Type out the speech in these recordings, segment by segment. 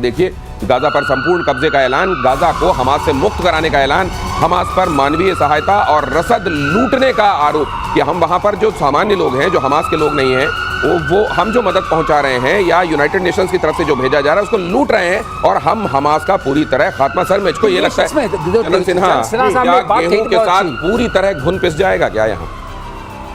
देखिए, गाजा पर संपूर्ण कब्जे का ऐलान, गाजा को हमास से मुक्त कराने का ऐलान, हमास पर मानवीय सहायता और रसद लूटने का आरोप कि हम वहां पर जो सामान्य लोग हैं, जो हमास के लोग नहीं हैं, वो हम जो मदद पहुंचा रहे हैं या यूनाइटेड नेशंस की तरफ से जो भेजा जा रहा है उसको लूट रहे हैं और हम हमास का पूरी तरह खात्मा। सर, मुझको ये लगता है जनरल सिन्हा, क्या गेहूं के साथ पूरी तरह घुन पिस जाएगा क्या यहाँ?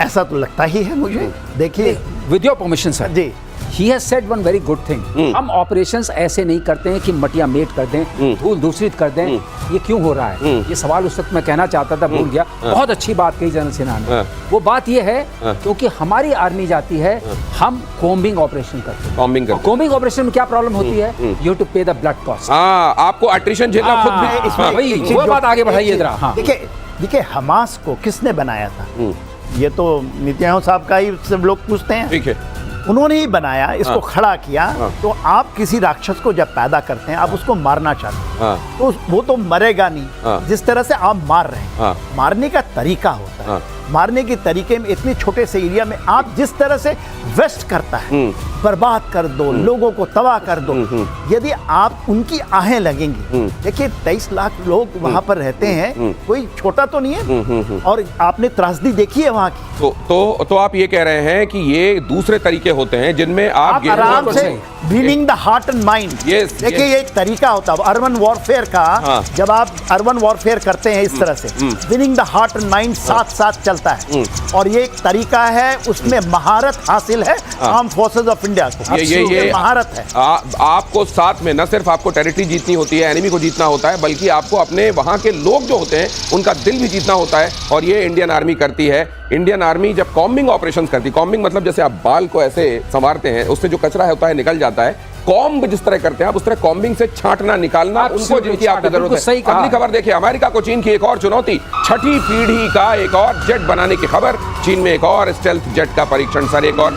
ऐसा तो लगता ही है मुझे। देखिए, with your permission sir ji, he has said one very good thing. हम ऑपरेशंस ऐसे नहीं करते हैं कि मटिया मेट कर दें, धूल दूषित कर दें। ये क्यों हो रहा है? ये सवाल उस वक्त मैं कहना चाहता था, भूल गया। बहुत अच्छी बात कही जनरल सिन्हा ने। वो बात ये है क्योंकि हमारी आर्मी जाती है, हम कॉम्बिंग ऑपरेशन करते हैं। कॉम्बिंग ऑपरेशन में क्या प्रॉब्लम होती है? यू हैव टू पे द ब्लड कॉस्ट। आपको अट्रिशन झेलना खुद भी। वो बात आगे बढ़ाइए जरा। देखिए, हमास को किसने बनाया था? ये तो नेतन्याहू साहब का ही सब लोग पूछते हैं। ठीक है, उन्होंने ही बनाया, इसको खड़ा किया। तो आप किसी राक्षस को जब पैदा करते हैं, आप उसको मारना चाहते हैं, तो वो तो मरेगा नहीं। जिस तरह से आप मार रहे हैं, मारने का तरीका होता है। मारने के तरीके में इतने छोटे से एरिया में आप जिस तरह से वेस्ट करता है, बर्बाद कर दो, लोगों को तबाह कर दो। यदि आप उनकी आहें लगेंगी, देखिए 23 लाख लोग वहां पर रहते हैं, कोई छोटा तो नहीं है। और आपने त्रासदी देखी है वहां की। तो आप ये कह रहे हैं कि ये दूसरे तरीके होते हैं जिनमें आप आराम से winning the heart and mind. देखिए, ये एक तरीका होता है अर्बन वॉरफेयर का। जब आप अर्बन वॉरफेयर करते हैं इस तरह से, winning the heart and mind साथ साथ चलता है। और ये एक तरीका है, उसमें महारत हासिल है आर्म फोर्सेस ऑफ इंडिया को। ये महारत है। आपको साथ में न सिर्फ आपको टेरिटरी जीतनी होती है, एनिमी को जीतना होता है, बल्कि आपको अपने वहां के लोग जो होते हैं उनका दिल भी जीतना होता है। और ये इंडियन आर्मी करती है। इंडियन आर्मी जब कॉम्बिंग ऑपरेशंस करती है, कॉम्बिंग मतलब जैसे आप बाल को ऐसे संवारते हैं, उससे जो कचरा होता है निकल जाता है। कॉम्ब जिस तरह करते हैं आप, उस तरह कॉम्बिंग से छांटना, निकालना, उनको जिनकी आपको जरूरत है। अगली खबर देखिए, अमेरिका को चीन की एक और चुनौती, छठी पीढ़ी का एक और जेट बनाने की खबर। चीन में एक और स्टेल्थ जेट का परीक्षण। सर, एक और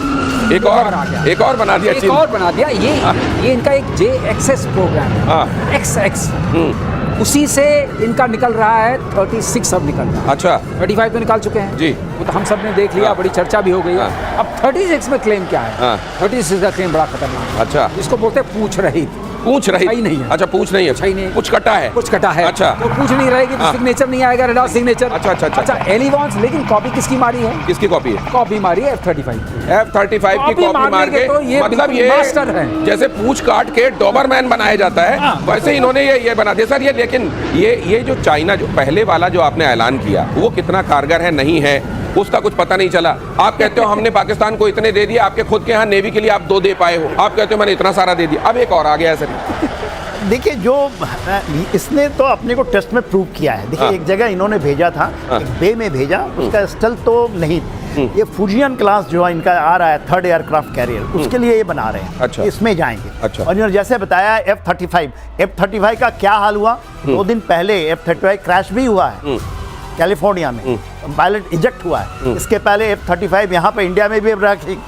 बना दिया, एक और बना दिया। ये इनका एक JXS प्रोग्राम है, XX। उसी से इनका निकल रहा है 36 अब निकल रहा है। अच्छा, 35 तो निकाल चुके हैं जी, वो तो हम सब ने देख लिया, बड़ी चर्चा भी हो गई। अब 36 में क्लेम क्या है? 36 का क्लेम बड़ा खतरनाक है। अच्छा, इसको बोलते पूछ रही नहीं है। अच्छा, पूछ नहीं है, कुछ कटा है। अच्छा, तो पूछ नहीं रहेगी तो सिग्नेचर नहीं आएगा, रडार सिग्नेचर। अच्छा, एलिवॉन्स। लेकिन कॉपी किसकी मारी है? किसकी कॉपी है? कॉपी मारी है F-35 की कॉपी मार के। तो ये मतलब ये मास्टर है। जैसे पूछ काट के डॉबरमैन बनाया जाता है, वैसे इन्होंने ये बना दिया। सर, ये लेकिन ये जो चाइना, जो पहले वाला जो आपने ऐलान किया, वो कितना कारगर है नहीं है उसका कुछ पता नहीं चला। आप कहते हो हमने पाकिस्तान को इतने दे दिया, आपके खुद के यहाँ नेवी के लिए आप 2 दे पाए हो। आप कहते हो मैंने इतना सारा दे दिया, अब एक और आ गया है। सर, देखिए, जो इसने तो अपने को टेस्ट में प्रूव किया है। देखिए, एक जगह इन्होंने भेजा था, एक बे में भेजा, उसका स्टेल्थ तो नहीं। ये फुजियन क्लास जो है इनका आ रहा है, 3rd एयरक्राफ्ट कैरियर, उसके लिए ये बना रहे हैं। अच्छा, इसमें जाएंगे। अच्छा, और इन्होंने जैसे बताया F-35 का क्या हाल हुआ, 2 दिन पहले F-35 क्रैश भी हुआ है कैलिफोर्निया में, पायलट इजेक्ट हुआ है। इसके पहले F-35 यहाँ पे इंडिया में भी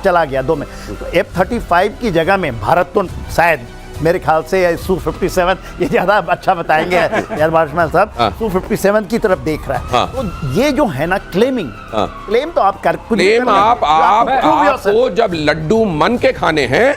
चला गया 2 में। तो F-35 की जगह में भारत तो शायद मेरे ख्याल से Su-57 ये ज़्यादा अच्छा बताएंगे एयर मार्शल साहब, Su-57 की तरफ देख रहा है। तो ये जो है ना क्लेम तो आप आपको जब लड्डू मन के खाने हैं,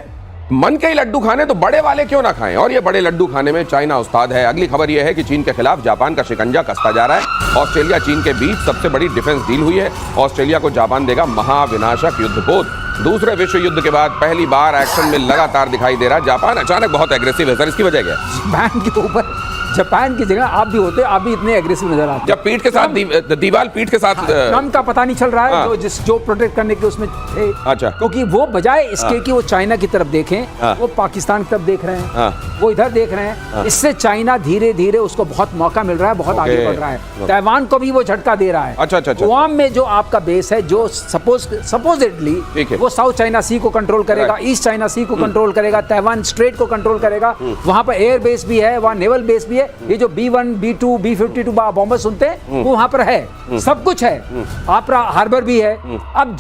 मन के ही लड्डू खाने, तो बड़े वाले क्यों ना खाएं? और ये बड़े लड्डू खाने में चाइना उस्ताद है। अगली खबर ये है कि चीन के खिलाफ जापान का शिकंजा कसता जा रहा है। ऑस्ट्रेलिया चीन के बीच सबसे बड़ी डिफेंस डील हुई है। ऑस्ट्रेलिया को जापान देगा महाविनाशक युद्धपोत। दूसरे विश्व युद्ध के बाद पहली बार एक्शन में लगातार दिखाई दे रहा है जापान अचानक बहुत एग्रेसिव है। सर, इसकी वजह क्या है? जापान की जगह आप भी होते, आप भी इतने एग्रेसिव नजर आते। जब पीठ के साथ दीवार पीठ के साथ ट्रम्प का पता नहीं चल रहा है, जो प्रोटेक्ट करने के उसमें थे। अच्छा, क्योंकि वो बजाय इसके कि वो चाइना की तरफ देखें, वो पाकिस्तान की तरफ देख रहे हैं, वो इधर देख रहे हैं। इससे चाइना धीरे धीरे उसको बहुत मौका मिल रहा है, बहुत आगे बढ़ रहा है। ताइवान को भी वो झटका दे रहा है। अच्छा, गुआम में जो आपका बेस है, जो सपोजिटली वो साउथ चाइना सी को कंट्रोल करेगा, ईस्ट चाइना सी को कंट्रोल करेगा, ताइवान स्ट्रेट को कंट्रोल करेगा। वहां पर एयर बेस भी है, वहां नेवल बेस भी है। ये जो B-1, B-2, B-52 बॉम्बर सुनते हैं, वो वहां पर है, सब कुछ है। आपरा हार्बर भी है। अब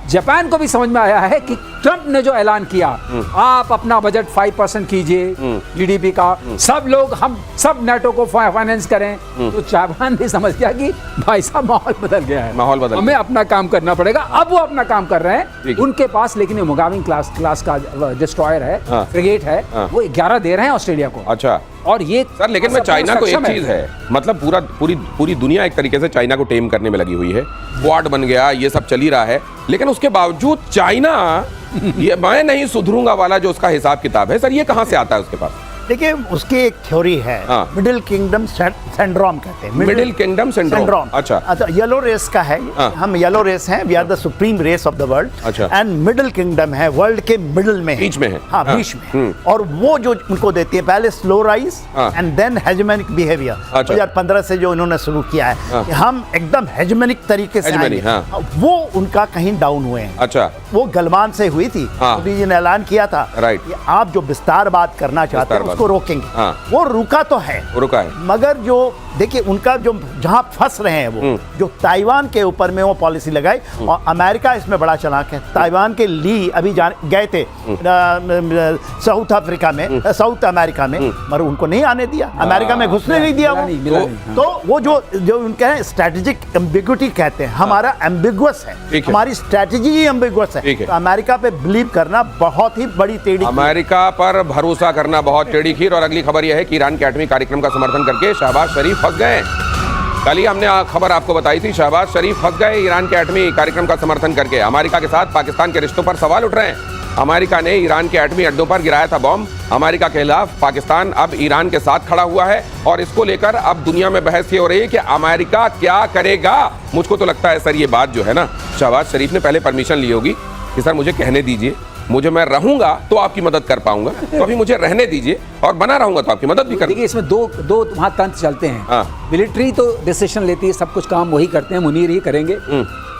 जापान को भी समझ में आया है कि ट्रंप ने जो ऐलान किया, आप अपना बजट 5% कीजिए GDP का, सब लोग, हम सब NATO को फाइनेंस करें। तो जापान भी समझ गया कि भाई साहब माहौल बदल गया है, हमें अपना काम करना पड़ेगा। अब वो अपना काम कर रहे हैं। उनके पास लेकिन मुगाविंग क्लास का डिस्ट्रॉयर है, फ्रिगेट है, वो 11 दे रहे हैं ऑस्ट्रेलिया को। अच्छा, और ये सर लेकिन मैं चाइना को एक चीज है, मतलब पूरी दुनिया एक तरीके से चाइना को टेम करने में लगी हुई है। क्वाड बन गया, ये सब चल ही रहा है, लेकिन उसके बावजूद चाइना ये मैं नहीं सुधरूंगा वाला जो उसका हिसाब किताब है, सर ये कहां से आता है उसके पास? देखिए, उसकी एक थ्योरी है, मिडिल किंगडम सिंड्रोम कहते हैं। Middle kingdom syndrome. अच्छा, येलो रेस का है। हम येलो रेस हैं, we are the supreme race of the world. अच्छा, एंड मिडिल किंगडम है, वर्ल्ड के मिडिल में, बीच में है। हाँ, बीच में। और वो जो उनको देती है, पहले slow rise and then hegemonic behaviour. 2015 से जो इन्होंने शुरू किया है कि हम एकदम हेजेमोनिक तरीके से आएंगे, वो उनका कहीं डाउन हुए हैं। अच्छा, वो गलवान से हुई थी, मोदी जी ने ऐलान किया था कि आप जो विस्तारवाद करना चाहते हैं को रोकेंगे। वो रुका तो है, रुका है, मगर जो देखिए उनका जो जहां फंस रहे हैं वो जो ताइवान के ऊपर में वो पॉलिसी लगाई, और अमेरिका इसमें बड़ा चालाक है। ताइवान के ली अभी गए थे साउथ अफ्रीका में, साउथ अमेरिका में, मगर उनको नहीं आने दिया, अमेरिका में घुसने नहीं दिया वो। तो वो जो उनका स्ट्रेटेजिक एम्बिग्विटी कहते हैं, हमारा एम्बिगुअस है, हमारी स्ट्रेटेजी ही एम्बिगुअस है। तो अमेरिका पे बिलीव करना बहुत ही बड़ी टेढ़ी, अमेरिका पर भरोसा करना बहुत टेढ़ी खीर। और अगली खबर यह है कि ईरान के एटमी कार्यक्रम का समर्थन करके शहबाज शरीफ फंस गए। कल ही हमने खबर आपको बताई थी, शहबाज शरीफ फंस गए ईरान के एटमी कार्यक्रम का समर्थन करके। अमेरिका के साथ पाकिस्तान के रिश्तों पर सवाल उठ रहे हैं। अमेरिका ने ईरान के एटमी अड्डों पर गिराया था बॉम्ब। अमेरिका के खिलाफ पाकिस्तान अब ईरान के साथ खड़ा हुआ है, और इसको लेकर अब दुनिया में बहस ये हो रही है कि अमेरिका क्या करेगा। मुझको तो लगता है सर ये बात जो है ना, शहबाज शरीफ ने पहले परमिशन ली होगी कि सर मुझे कहने दीजिए, मुझे मैं रहूंगा तो आपकी मदद कर पाऊंगा, तो अभी मुझे रहने दीजिए, और बना रहूंगा तो आपकी मदद भी करूंगा। देखिए, इसमें दो वहाँ तंत्र चलते हैं। मिलिट्री तो डिसीजन लेती है, सब कुछ काम वही करते हैं, मुनीर ही करेंगे।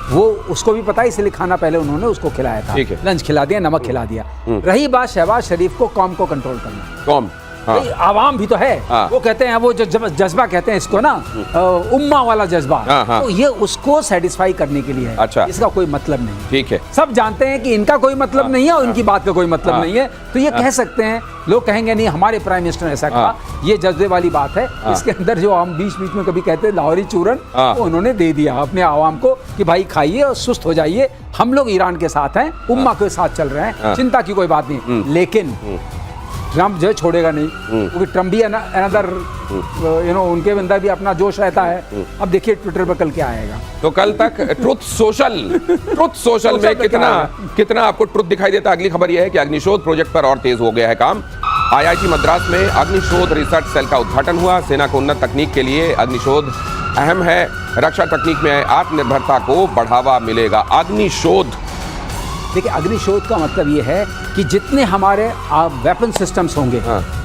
वो उसको भी पता है, इसलिए खाना पहले उन्होंने उसको खिलाया था, लंच खिला दिया, नमक खिला दिया। रही बात शहबाज शरीफ को कौम को कंट्रोल करना, कौम आवाम भी तो है। वो कहते हैं, वो जो जज्बा कहते हैं इसको ना, उम्मा वाला जज्बा, तो ये उसको सेटिस्फाई करने के लिए है। अच्छा, इसका कोई मतलब नहीं। ठीक है, सब जानते हैं कि इनका कोई मतलब नहीं है और इनकी बात का कोई मतलब नहीं है, तो ये कह सकते हैं। लोग कहेंगे नहीं हमारे प्राइम मिनिस्टर ने ऐसा कहा, ये जज्बे वाली बात है। इसके अंदर जो हम बीच बीच में कभी कहते हैं लाहौरी चूरन, वो उन्होंने दे दिया अपने आवाम को कि भाई खाइए और सुस्त हो जाइए, हम लोग ईरान के साथ हैं, उम्मा के साथ चल रहे हैं, चिंता की कोई बात नहीं। लेकिन ट्रम्प जो है छोड़ेगा नहीं, क्योंकि ट्रम्प भी अनदर उनके अंदर भी अपना जोश रहता है। अब देखिए ट्विटर पर कल क्या आएगा। तो कल तक ट्रुथ सोशल में कितना आपको ट्रुथ दिखाई देता है। अगली खबर यह है कि अग्निशोध प्रोजेक्ट पर और तेज हो गया है काम। IIT मद्रास में अग्निशोध रिसर्च सेल का उद्घाटन हुआ। सेना को उन्नत तकनीक के लिए अग्निशोध अहम है। रक्षा तकनीक में आत्मनिर्भरता को बढ़ावा मिलेगा। अग्निशोध, देखिए अग्निशोध का मतलब ये है कि जितने हमारे वेपन सिस्टम्स होंगे,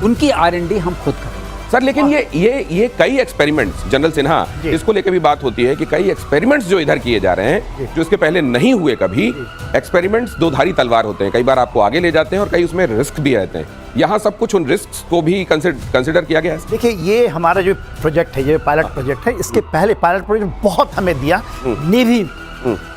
उनकी R&D हम खुद करें। सर लेकिन ये कई एक्सपेरिमेंट्स, जनरल सिन्हा, इसको लेकर भी बात होती है कि कई एक्सपेरिमेंट्स जो इधर किए जा रहे हैं, जो इसके पहले नहीं हुए कभी। एक्सपेरिमेंट्स दो धारी तलवार होते हैं, कई बार आपको आगे ले जाते हैं और कई उसमें रिस्क भी रहते हैं। यहाँ सब कुछ उन रिस्क को भी कंसिडर किया गया है। देखिए, ये हमारा जो प्रोजेक्ट है, ये पायलट प्रोजेक्ट है, इसके पहले पायलट प्रोजेक्ट बहुत हमें दिया नेवी।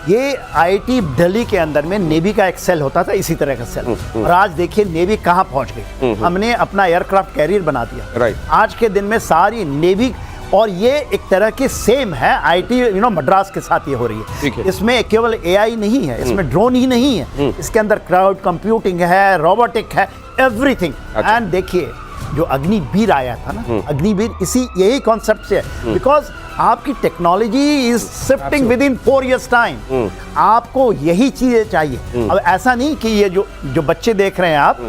ये IIT दिल्ली के अंदर में नेवी का एक सेल होता था, इसी तरह का सेल, और आज देखिए नेवी कहाँ पहुंच गई। हमने अपना एयरक्राफ्ट कैरियर बना दिया। आज के दिन में सारी नेवी, और ये एक तरह की सेम है IIT मद्रास के साथ ये हो रही है। इसमें केवल AI नहीं है, इसमें ड्रोन ही नहीं है, इसके अंदर क्लाउड कंप्यूटिंग है, रोबोटिक है, एवरीथिंग। एंड देखिए जो अग्निवीर आया था ना, अग्निवीर इसी यही कॉन्सेप्ट से है, बिकॉज आपकी technology is shifting with in 4 years time. आपको यही चीजें चाहिए। अब ऐसा नहीं कि ये जो बच्चे देख रहे हैं आप,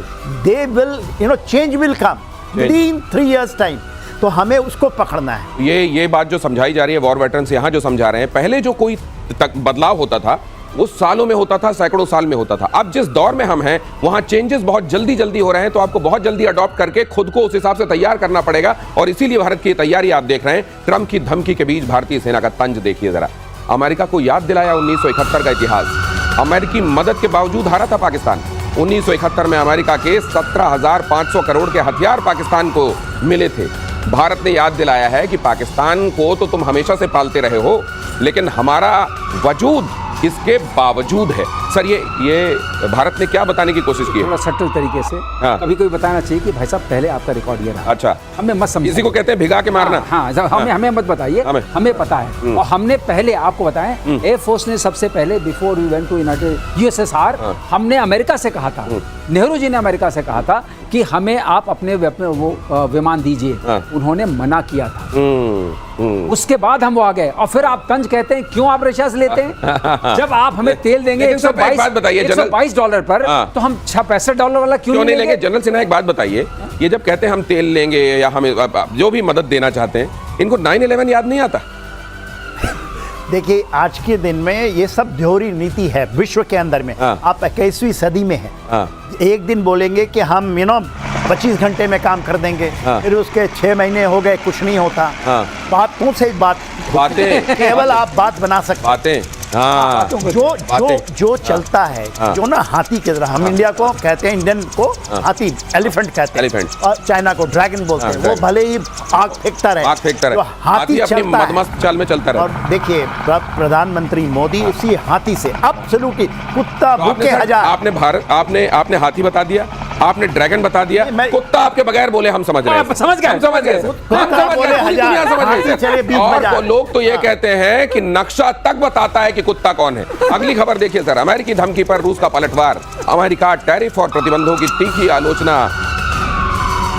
they will change will come with in 3 years time, तो हमें उसको पकड़ना है। ये बात जो समझाई जा रही है वॉर वेटरन्स यहाँ जो समझा रहे हैं, पहले जो कोई बदलाव होता था वो सालों में होता था, सैकड़ों साल में होता था। अब जिस दौर में हम हैं वहाँ चेंजेस बहुत जल्दी हो रहे हैं, तो आपको बहुत जल्दी अडॉप्ट करके खुद को उस हिसाब से तैयार करना पड़ेगा। और इसीलिए भारत की तैयारी आप देख रहे हैं। ट्रंप की धमकी के बीच भारतीय सेना का तंज देखिए जरा। अमेरिका को याद दिलाया 1971 का इतिहास। अमेरिकी मदद के बावजूद हारा था पाकिस्तान। 1971 में अमेरिका के 17,500 करोड़ के हथियार पाकिस्तान को मिले थे। भारत ने याद दिलाया है कि पाकिस्तान को तो तुम हमेशा से पालते रहे हो, लेकिन हमारा वजूद इसके बावजूद है। सर ये भारत ने क्या बताने की कोशिश की है? थोड़ा सटल तरीके से हाँ। कभी कोई बताना चाहिए कि भाई साहब पहले आपका रिकॉर्ड ये रहा। अच्छा, हमें मत समझिए, इसी को कहते हैं भिगा के मारना। हाँ, हमें मत बताइए, हमें पता है। और हमने पहले आपको बताएं, एयरफोर्स ने सबसे पहले before we went to united USSR, हमने अमेरिका से कहा था, नेहरू जी ने अमेरिका से कहा था कि हमें आप अपने वो विमान दीजिए। उन्होंने मना किया था। उसके बाद हम वो आ गए, और फिर आप तंज कहते हैं क्यों आप रशिया से लेते हैं? जब आप हमें तेल देंगे $122 पर, तो हम $65 वाला क्यों नहीं लेंगे? जनरल सिन्हा एक बात बताइए, ये जब कहते हैं हम तेल लेंगे या हमें जो भी मदद देना चाहते हैं, इनको 9/11 याद नहीं आता? देखिए, आज के दिन में ये सब दोहरी नीति है विश्व के अंदर में। आप 21वीं सदी में हैं। एक दिन बोलेंगे कि हम 25 घंटे में काम कर देंगे, फिर उसके 6 महीने हो गए, कुछ नहीं होता। बातों से बातें केवल आप बात बना सकते, बातें जो चलता है, जो ना हाथी की तरह, हम इंडिया को कहते हैं, इंडियन को हाथी, एलिफेंट कहते हैं, और चाइना को ड्रैगन बोलते हैं। वो भले ही आग फेंकता रहे, तो हाथी अपनी मदमस्त चाल में चलता रहे। और देखिए, प्रधानमंत्री मोदी उसी हाथी से एब्सोल्युटली कुत्ता भूखे हजार। आपने हाथी बता दिया, आपने ड्रैगन बता दिया, कुत्ता आपके बगैर बोले हम समझ रहे हैं। समझ गए। और लोग तो ये कहते हैं कि नक्शा तक बताता है कि कुत्ता कौन है। अगली खबर देखिए सर, अमेरिकी धमकी पर रूस का पलटवार। अमेरिका टैरिफ और प्रतिबंधों की तीखी आलोचना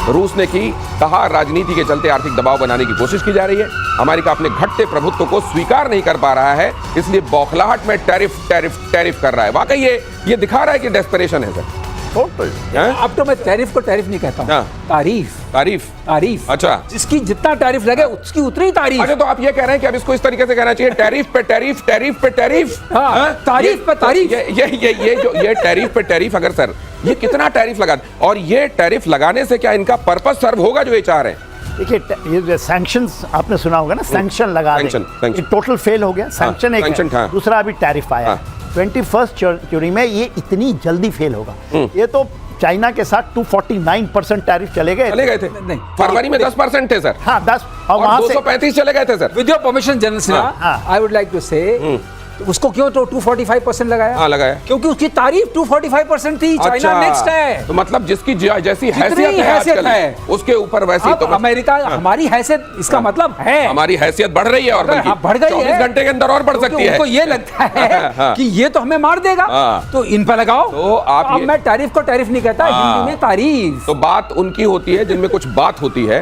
रूस ने की। कहा राजनीति के चलते आर्थिक दबाव बनाने की कोशिश की जा रही है। अमेरिका अपने घटते प्रभुत्व को स्वीकार नहीं कर पा रहा है, इसलिए बौखलाहट में टैरिफ कर रहा है। वाकई ये दिखा रहा है कि डेस्परेशन है सर। अब तो मैं टैरिफ को टैरिफ नहीं कहता हूँ, तारीफ। अच्छा, जिसकी जितना टैरिफ लगे उसकी उतनी तारीफ। अच्छा, तो आप ये कह रहे हैं कि अब इसको इस तरीके से कहना चाहिए, टैरिफ पे टैरिफ, टैरिफ पे टैरिफ, तारीफ पे तारीफ। ये टैरिफ पे टैरिफ, अगर सर ये कितना टैरिफ लगा, और ये टैरिफ लगाने से क्या इनका पर्पस सर्व होगा जो ये चाह रहे हैं? देखिए, ये सैंक्शंस आपने सुना होगा ना, सैंक्शन लगा दें, टोटल फेल हो गया। सैंक्शन एक है, दूसरा अभी टैरिफ आया। 21st सेंचुरी में ये इतनी जल्दी फेल होगा। ये तो चाइना के साथ 249% टैरिफ चले गए थे। नहीं, फरवरी में 10% थे सर। हाँ, 10, और वहां से 235 चले गए थे sir. With your permission general Sinha, I would like to say, उसको क्यों तो 245% लगाया? लगाया क्योंकि उसकी तारीफ 245% थी। चाइना नेक्स्ट है, तो मतलब जिसकी जैसी हैसियत है उसके ऊपर वैसी। तो अमेरिका हमारी हैसियत, इसका मतलब है हमारी हैसियत बढ़ रही है, और बढ़ गई है, 24 घंटे के अंदर और बढ़ सकती है। उनको ये लगता है कि ये तो हमें मार देगा, तो इन पर लगाओ। तो आप मैं टैरिफ को टैरिफ नहीं कहता, हिंदी में तारीफ। तो बात उनकी होती है जिनमें कुछ बात होती है।